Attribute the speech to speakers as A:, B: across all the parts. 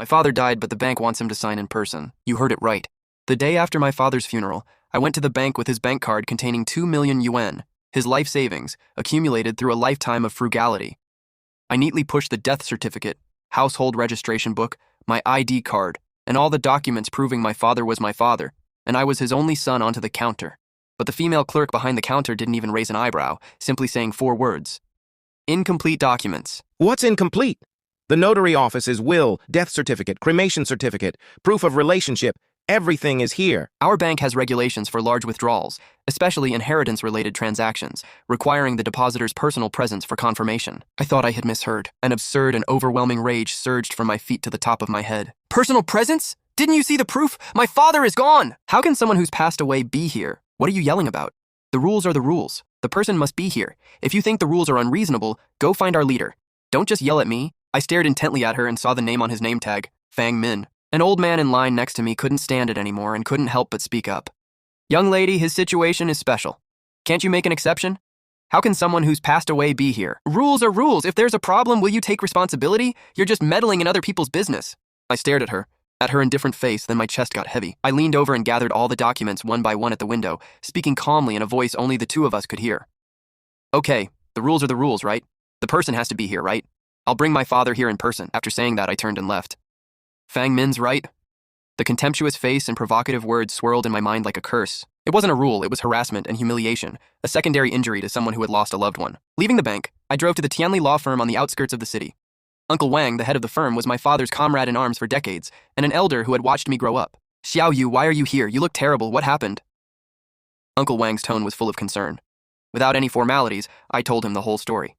A: My father died, but the bank wants him to sign in person. You heard it right. The day after my father's funeral, I went to the bank with his bank card containing 2 million yuan, his life savings, accumulated through a lifetime of frugality. I neatly pushed the death certificate, household registration book, my ID card, and all the documents proving my father was my father, and I was his only son onto the counter. But the female clerk behind the counter didn't even raise an eyebrow, simply saying 4 words. Incomplete documents.
B: What's incomplete? The notary office's will, death certificate, cremation certificate, proof of relationship, everything is here.
A: Our bank has regulations for large withdrawals, especially inheritance-related transactions, requiring the depositor's personal presence for confirmation. I thought I had misheard. An absurd and overwhelming rage surged from my feet to the top of my head. Personal presence? Didn't you see the proof? My father is gone! How can someone who's passed away be here? What are you yelling about? The rules are the rules. The person must be here. If you think the rules are unreasonable, go find our leader. Don't just yell at me. I stared intently at her and saw the name on his name tag, Fang Min. An old man in line next to me couldn't stand it anymore and couldn't help but speak up. Young lady, his situation is special. Can't you make an exception? How can someone who's passed away be here? Rules are rules. If there's a problem, will you take responsibility? You're just meddling in other people's business. I stared at her indifferent face, then my chest got heavy. I leaned over and gathered all the documents one by one at the window, speaking calmly in a voice only the two of us could hear. Okay, the rules are the rules, right? The person has to be here, right? I'll bring my father here in person. After saying that, I turned and left. Fang Min's right? The contemptuous face and provocative words swirled in my mind like a curse. It wasn't a rule, it was harassment and humiliation, a secondary injury to someone who had lost a loved one. Leaving the bank, I drove to the Tianli law firm on the outskirts of the city. Uncle Wang, the head of the firm, was my father's comrade in arms for decades, and an elder who had watched me grow up. Xiao Yu, why are you here? You look terrible. What happened? Uncle Wang's tone was full of concern. Without any formalities, I told him the whole story.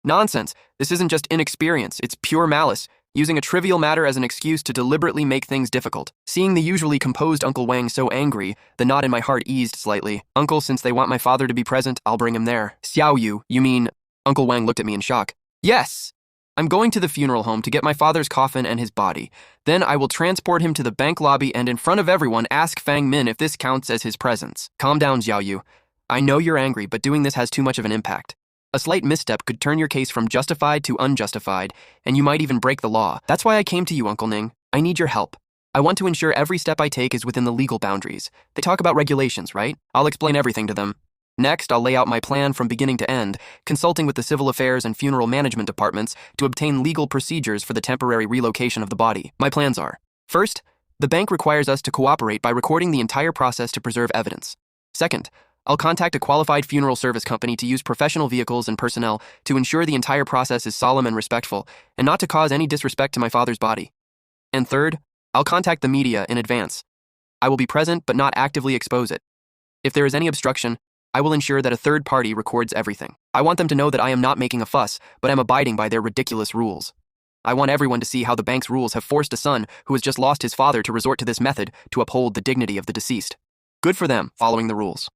A: Nonsense. This isn't just inexperience, it's pure malice, using a trivial matter as an excuse to deliberately make things difficult. Seeing the usually composed Uncle Wang so angry, the knot in my heart eased slightly. Uncle, since they want my father to be present, I'll bring him there. Xiao Yu, you mean... Uncle Wang looked at me in shock. Yes! I'm going to the funeral home to get my father's coffin and his body. Then I will transport him to the bank lobby and in front of everyone ask Fang Min if this counts as his presence. Calm down, Xiao Yu. I know you're angry, but doing this has too much of an impact. A slight misstep could turn your case from justified to unjustified, and you might even break the law. That's why I came to you, Uncle Ning. I need your help. I want to ensure every step I take is within the legal boundaries. They talk about regulations, right? I'll explain everything to them. Next, I'll lay out my plan from beginning to end, consulting with the civil affairs and funeral management departments to obtain legal procedures for the temporary relocation of the body. My plans are: first, the bank requires us to cooperate by recording the entire process to preserve evidence. Second, I'll contact a qualified funeral service company to use professional vehicles and personnel to ensure the entire process is solemn and respectful, and not to cause any disrespect to my father's body. And third, I'll contact the media in advance. I will be present but not actively expose it. If there is any obstruction, I will ensure that a third party records everything. I want them to know that I am not making a fuss, but am abiding by their ridiculous rules. I want everyone to see how the bank's rules have forced a son who has just lost his father to resort to this method to uphold the dignity of the deceased. Good for them, following the rules.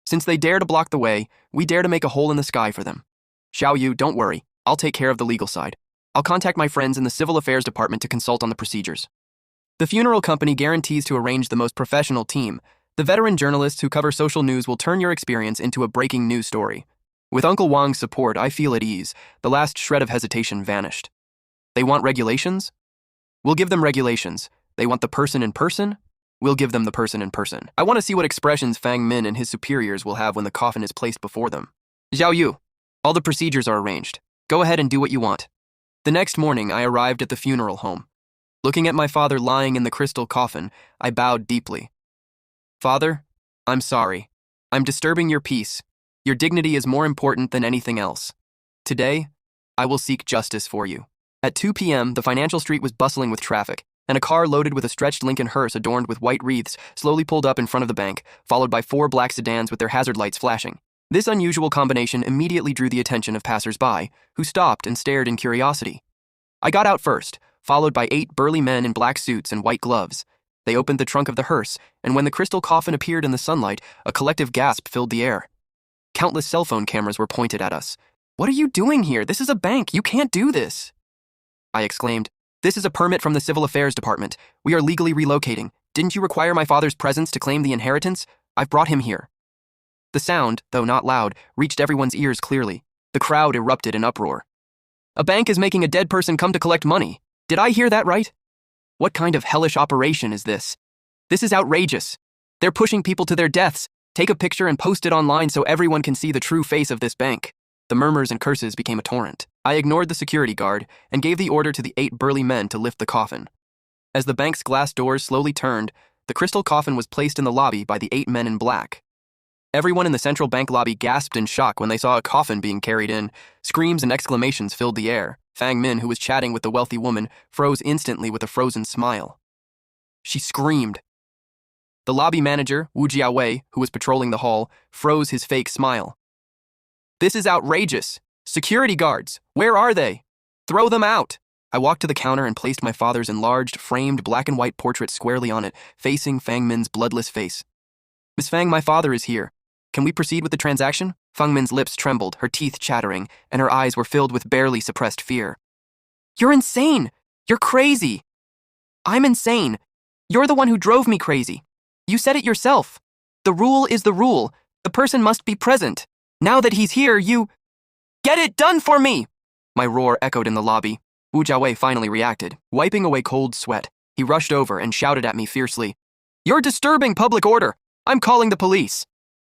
A: Since they dare to block the way, we dare to make a hole in the sky for them. Xiao Yu, don't worry. I'll take care of the legal side. I'll contact my friends in the civil affairs department to consult on the procedures. The funeral company guarantees to arrange the most professional team. The veteran journalists who cover social news will turn your experience into a breaking news story. With Uncle Wang's support, I feel at ease. The last shred of hesitation vanished. They want regulations? We'll give them regulations. They want the person in person? We'll give them the person in person. I want to see what expressions Fang Min and his superiors will have when the coffin is placed before them. Xiao Yu, all the procedures are arranged. Go ahead and do what you want. The next morning, I arrived at the funeral home. Looking at my father lying in the crystal coffin, I bowed deeply. Father, I'm sorry. I'm disturbing your peace. Your dignity is more important than anything else. Today, I will seek justice for you. At 2 p.m., the financial street was bustling with traffic, and a car loaded with a stretched Lincoln hearse adorned with white wreaths slowly pulled up in front of the bank, followed by 4 black sedans with their hazard lights flashing. This unusual combination immediately drew the attention of passers-by, who stopped and stared in curiosity. I got out first, followed by 8 burly men in black suits and white gloves. They opened the trunk of the hearse, and when the crystal coffin appeared in the sunlight, a collective gasp filled the air. Countless cell phone cameras were pointed at us. "What are you doing here? This is a bank. You can't do this!" I exclaimed. "This is a permit from the Civil Affairs Department. We are legally relocating. Didn't you require my father's presence to claim the inheritance? I've brought him here." The sound, though not loud, reached everyone's ears clearly. The crowd erupted in uproar. "A bank is making a dead person come to collect money. Did I hear that right?" What kind of hellish operation is this? This is outrageous. They're pushing people to their deaths. Take a picture and post it online so everyone can see the true face of this bank. The murmurs and curses became a torrent. I ignored the security guard and gave the order to the 8 burly men to lift the coffin. As the bank's glass doors slowly turned, the crystal coffin was placed in the lobby by the 8 men in black. Everyone in the central bank lobby gasped in shock when they saw a coffin being carried in. Screams and exclamations filled the air. Fang Min, who was chatting with the wealthy woman, froze instantly with a frozen smile. She screamed. The lobby manager, Wu Jiawei, who was patrolling the hall, froze his fake smile. This is outrageous. Security guards, where are they? Throw them out. I walked to the counter and placed my father's enlarged, framed black and white portrait squarely on it, facing Fang Min's bloodless face. Miss Fang, my father is here. Can we proceed with the transaction? Fang Min's lips trembled, her teeth chattering, and her eyes were filled with barely suppressed fear. You're insane! You're crazy! I'm insane. You're the one who drove me crazy. You said it yourself. The rule is the rule. The person must be present. Now that he's here, you... Get it done for me! My roar echoed in the lobby. Wu Jiawei finally reacted. Wiping away cold sweat, he rushed over and shouted at me fiercely. You're disturbing public order. I'm calling the police.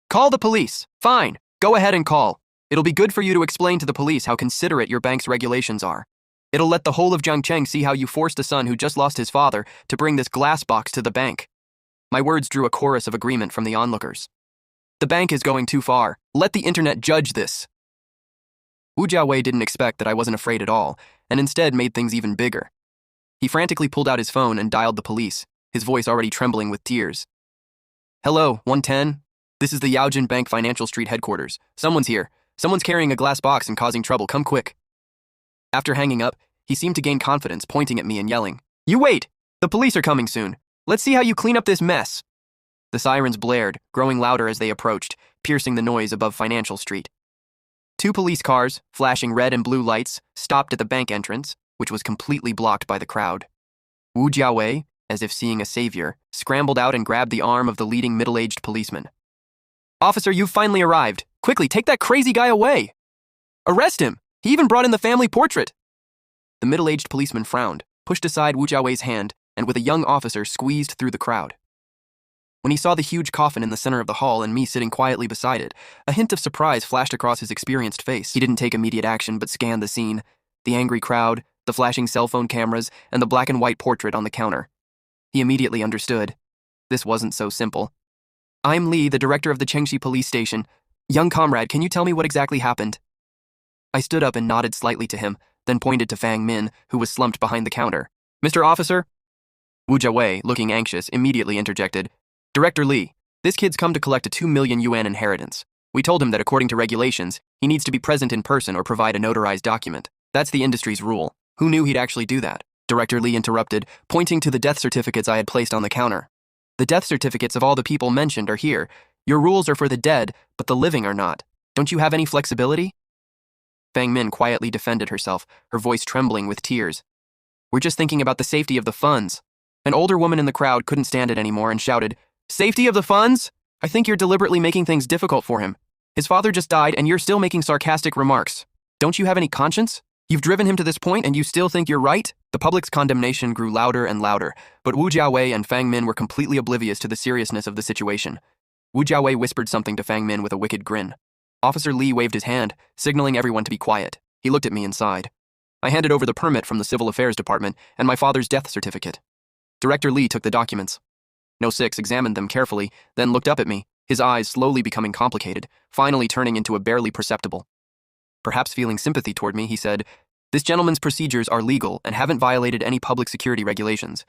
A: Call the police. Fine. Go ahead and call. It'll be good for you to explain to the police how considerate your bank's regulations are. It'll let the whole of Jiangcheng see how you forced a son who just lost his father to bring this glass box to the bank. My words drew a chorus of agreement from the onlookers. The bank is going too far. Let the internet judge this. Wu Jiawei didn't expect that I wasn't afraid at all, and instead made things even bigger. He frantically pulled out his phone and dialed the police, his voice already trembling with tears. Hello, 110? This is the Yaojin Bank Financial Street headquarters. Someone's here. Someone's carrying a glass box and causing trouble. Come quick. After hanging up, he seemed to gain confidence, pointing at me and yelling, You wait! The police are coming soon. Let's see how you clean up this mess. The sirens blared, growing louder as they approached, piercing the noise above Financial Street. 2 police cars, flashing red and blue lights, stopped at the bank entrance, which was completely blocked by the crowd. Wu Jiawei, as if seeing a savior, scrambled out and grabbed the arm of the leading middle-aged policeman. Officer, you've finally arrived. Quickly, take that crazy guy away. Arrest him. He even brought in the family portrait. The middle-aged policeman frowned, pushed aside Wu Jiawei's hand, and with a young officer squeezed through the crowd. When he saw the huge coffin in the center of the hall and me sitting quietly beside it, a hint of surprise flashed across his experienced face. He didn't take immediate action but scanned the scene, the angry crowd, the flashing cell phone cameras, and the black and white portrait on the counter. He immediately understood. This wasn't so simple. I'm Li, the director of the Chengxi police station. Young comrade, can you tell me what exactly happened? I stood up and nodded slightly to him, then pointed to Fang Min, who was slumped behind the counter. Mr. Officer? Wu Jiawei, looking anxious, immediately interjected. Director Li, this kid's come to collect a 2 million yuan inheritance. We told him that according to regulations, he needs to be present in person or provide a notarized document. That's the industry's rule. Who knew he'd actually do that? Director Li interrupted, pointing to the death certificates I had placed on the counter. The death certificates of all the people mentioned are here. Your rules are for the dead, but the living are not. Don't you have any flexibility? Fang Min quietly defended herself, her voice trembling with tears. We're just thinking about the safety of the funds. An older woman in the crowd couldn't stand it anymore and shouted, Safety of the funds? I think you're deliberately making things difficult for him. His father just died and you're still making sarcastic remarks. Don't you have any conscience? You've driven him to this point and you still think you're right? The public's condemnation grew louder and louder, but Wu Jiawei and Fang Min were completely oblivious to the seriousness of the situation. Wu Jiawei whispered something to Fang Min with a wicked grin. Officer Li waved his hand, signaling everyone to be quiet. He looked at me and sighed. I handed over the permit from the Civil Affairs Department and my father's death certificate. Director Li took the documents. No. 6 examined them carefully, then looked up at me, his eyes slowly becoming complicated, finally turning into a barely perceptible. Perhaps feeling sympathy toward me, he said, This gentleman's procedures are legal and haven't violated any public security regulations.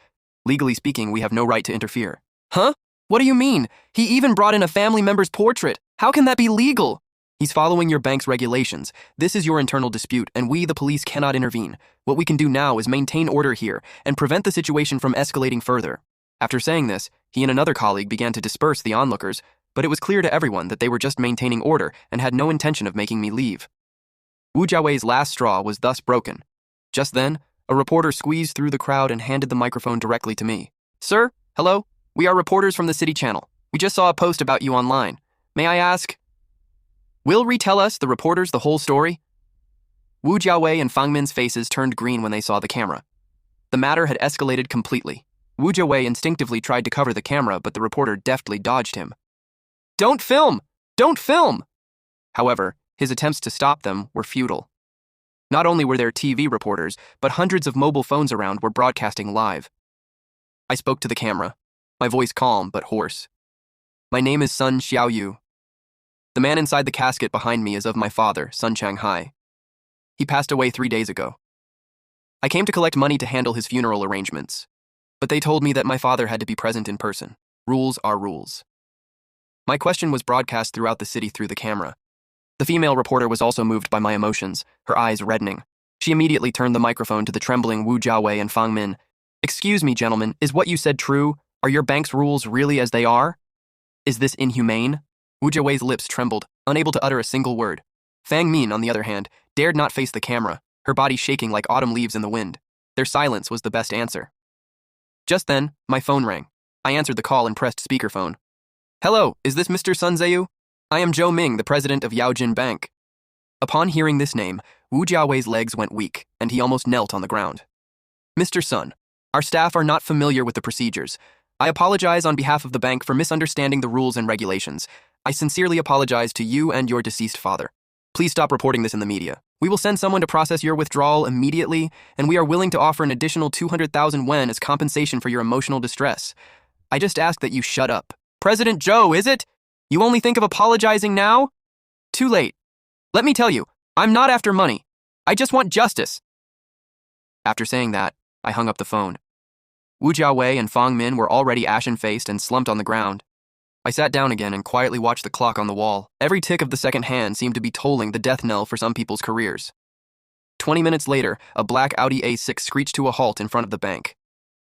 A: Legally speaking, we have no right to interfere. Huh? What do you mean? He even brought in a family member's portrait. How can that be legal? He's following your bank's regulations. This is your internal dispute, and we, the police, cannot intervene. What we can do now is maintain order here and prevent the situation from escalating further. After saying this, he and another colleague began to disperse the onlookers, but it was clear to everyone that they were just maintaining order and had no intention of making me leave. Wu Jiawei's last straw was thus broken. Just then, a reporter squeezed through the crowd and handed the microphone directly to me. Sir, hello? We are reporters from the City Channel. We just saw a post about you online. May I ask? Will retell us, the reporters, the whole story? Wu Jiawei and Fang Min's faces turned green when they saw the camera. The matter had escalated completely. Wu Jiawei instinctively tried to cover the camera, but the reporter deftly dodged him. "Don't film! Don't film!" However, his attempts to stop them were futile. Not only were there TV reporters, but hundreds of mobile phones around were broadcasting live. I spoke to the camera, my voice calm but hoarse. "My name is Sun Xiaoyu. The man inside the casket behind me is of my father, Sun Changhai. He passed away 3 days ago. I came to collect money to handle his funeral arrangements, but they told me that my father had to be present in person. Rules are rules." My question was broadcast throughout the city through the camera. The female reporter was also moved by my emotions, her eyes reddening. She immediately turned the microphone to the trembling Wu Jiawei and Fang Min. "Excuse me, gentlemen, is what you said true? Are your bank's rules really as they are? Is this inhumane?" Wu Jiawei's lips trembled, unable to utter a single word. Fang Min, on the other hand, dared not face the camera, her body shaking like autumn leaves in the wind. Their silence was the best answer. Just then, my phone rang. I answered the call and pressed speakerphone. "Hello, is this Mr. Sun Zeu? I am Zhou Ming, the president of Yaojin Bank." Upon hearing this name, Wu Jiawei's legs went weak, and he almost knelt on the ground. "Mr. Sun, our staff are not familiar with the procedures. I apologize on behalf of the bank for misunderstanding the rules and regulations. I sincerely apologize to you and your deceased father. Please stop reporting this in the media. We will send someone to process your withdrawal immediately, and we are willing to offer an additional 200,000 yuan as compensation for your emotional distress. I just ask that you shut up." "President Zhou, is it? You only think of apologizing now? Too late. Let me tell you, I'm not after money. I just want justice." After saying that, I hung up the phone. Wu Jiawei and Fang Min were already ashen-faced and slumped on the ground. I sat down again and quietly watched the clock on the wall. Every tick of the second hand seemed to be tolling the death knell for some people's careers. 20 minutes later, a black Audi A6 screeched to a halt in front of the bank.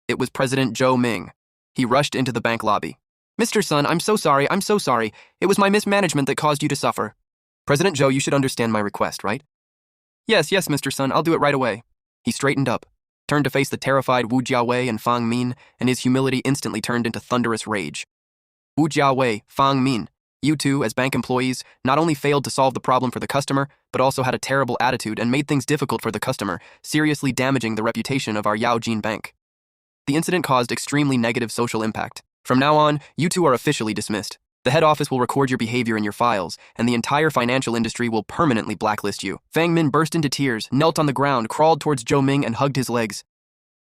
A: It was President Zhou Ming. He rushed into the bank lobby. "Mr. Sun, I'm so sorry. It was my mismanagement that caused you to suffer." "President Zhou, you should understand my request, right?" Yes, Mr. Sun, I'll do it right away." He straightened up, turned to face the terrified Wu Jiawei and Fang Min, and his humility instantly turned into thunderous rage. "Wu Jiawei, Fang Min, you two, as bank employees, not only failed to solve the problem for the customer, but also had a terrible attitude and made things difficult for the customer, seriously damaging the reputation of our Yaojin Bank. The incident caused extremely negative social impact. From now on, you two are officially dismissed. The head office will record your behavior in your files, and the entire financial industry will permanently blacklist you." Fang Min burst into tears, knelt on the ground, crawled towards Zhou Ming, and hugged his legs.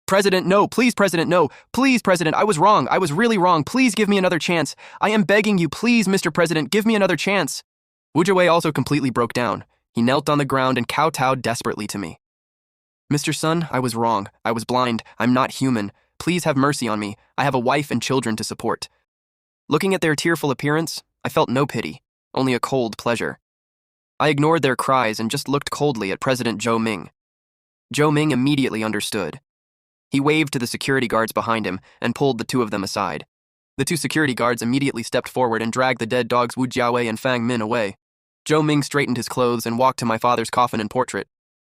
A: "President, no, please, President, no. Please, President, I was wrong. I was really wrong. Please give me another chance. I am begging you, please, Mr. President, give me another chance." Wu Jiawei also completely broke down. He knelt on the ground and kowtowed desperately to me. "Mr. Sun, I was wrong. I was blind. I'm not human. Please have mercy on me. I have a wife and children to support." Looking at their tearful appearance, I felt no pity, only a cold pleasure. I ignored their cries and just looked coldly at President Zhou Ming. Zhou Ming immediately understood. He waved to the security guards behind him and pulled the two of them aside. The two security guards immediately stepped forward and dragged the dead dogs Wu Jiawei and Fang Min away. Zhou Ming straightened his clothes and walked to my father's coffin and portrait.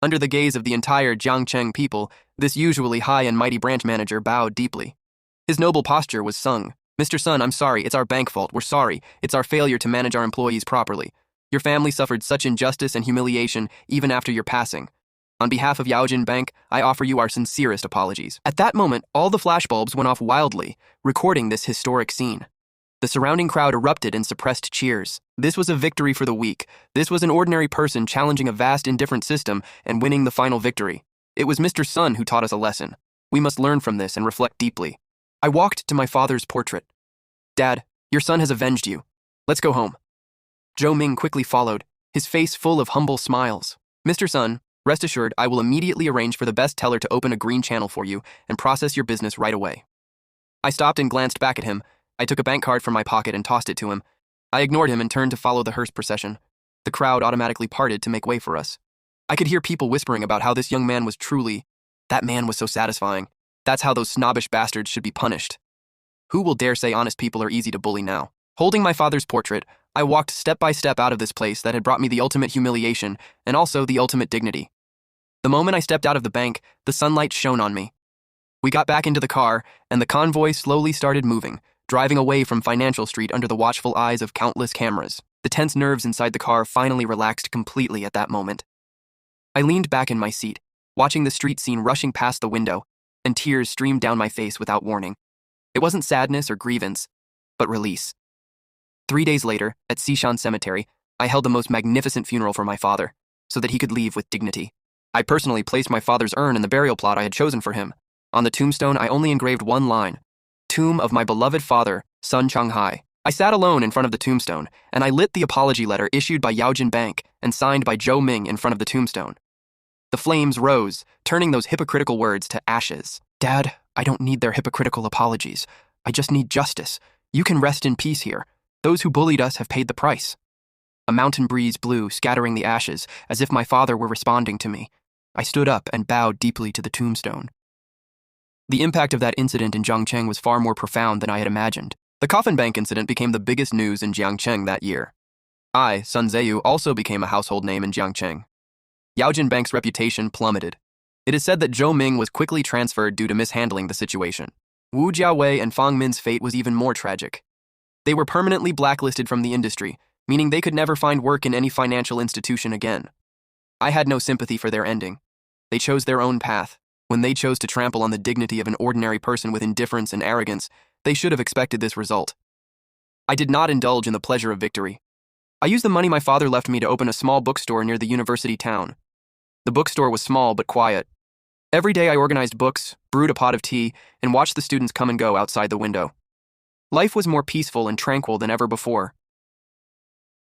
A: Under the gaze of the entire Jiangcheng people, this usually high and mighty branch manager bowed deeply. His noble posture was sung. "Mr. Sun, I'm sorry. It's our bank fault. We're sorry. It's our failure to manage our employees properly. Your family suffered such injustice and humiliation even after your passing. On behalf of Yaojin Bank, I offer you our sincerest apologies." At that moment, all the flashbulbs went off wildly, recording this historic scene. The surrounding crowd erupted in suppressed cheers. This was a victory for the weak. This was an ordinary person challenging a vast, indifferent system and winning the final victory. It was Mr. Sun who taught us a lesson. We must learn from this and reflect deeply. I walked to my father's portrait. "Dad, your son has avenged you. Let's go home." Zhou Ming quickly followed, his face full of humble smiles. "Mr. Sun, rest assured, I will immediately arrange for the best teller to open a green channel for you and process your business right away." I stopped and glanced back at him. I took a bank card from my pocket and tossed it to him. I ignored him and turned to follow the hearse procession. The crowd automatically parted to make way for us. I could hear people whispering about how this young man was truly... That man was so satisfying. That's how those snobbish bastards should be punished. Who will dare say honest people are easy to bully now? Holding my father's portrait, I walked step by step out of this place that had brought me the ultimate humiliation and also the ultimate dignity. The moment I stepped out of the bank, the sunlight shone on me. We got back into the car, and the convoy slowly started moving, driving away from Financial Street under the watchful eyes of countless cameras. The tense nerves inside the car finally relaxed completely at that moment. I leaned back in my seat, watching the street scene rushing past the window. and tears streamed down my face without warning. It wasn't sadness or grievance, but release. 3 days later, at Sishan Cemetery, I held the most magnificent funeral for my father, so that he could leave with dignity. I personally placed my father's urn in the burial plot I had chosen for him. On the tombstone, I only engraved one line: "Tomb of my beloved father, Sun Changhai." I sat alone in front of the tombstone, and I lit the apology letter issued by Yaojin Bank and signed by Zhou Ming in front of the tombstone. The flames rose, turning those hypocritical words to ashes. "Dad, I don't need their hypocritical apologies. I just need justice. You can rest in peace here. Those who bullied us have paid the price." A mountain breeze blew, scattering the ashes, as if my father were responding to me. I stood up and bowed deeply to the tombstone. The impact of that incident in Jiangcheng was far more profound than I had imagined. The Coffin Bank incident became the biggest news in Jiangcheng that year. I, Sun Zheyu, also became a household name in Jiangcheng. Yaojin Bank's reputation plummeted. It is said that Zhou Ming was quickly transferred due to mishandling the situation. Wu Jiawei and Fang Min's fate was even more tragic. They were permanently blacklisted from the industry, meaning they could never find work in any financial institution again. I had no sympathy for their ending. They chose their own path. When they chose to trample on the dignity of an ordinary person with indifference and arrogance, they should have expected this result. I did not indulge in the pleasure of victory. I used the money my father left me to open a small bookstore near the university town. The bookstore was small but quiet. Every day I organized books, brewed a pot of tea, and watched the students come and go outside the window. Life was more peaceful and tranquil than ever before.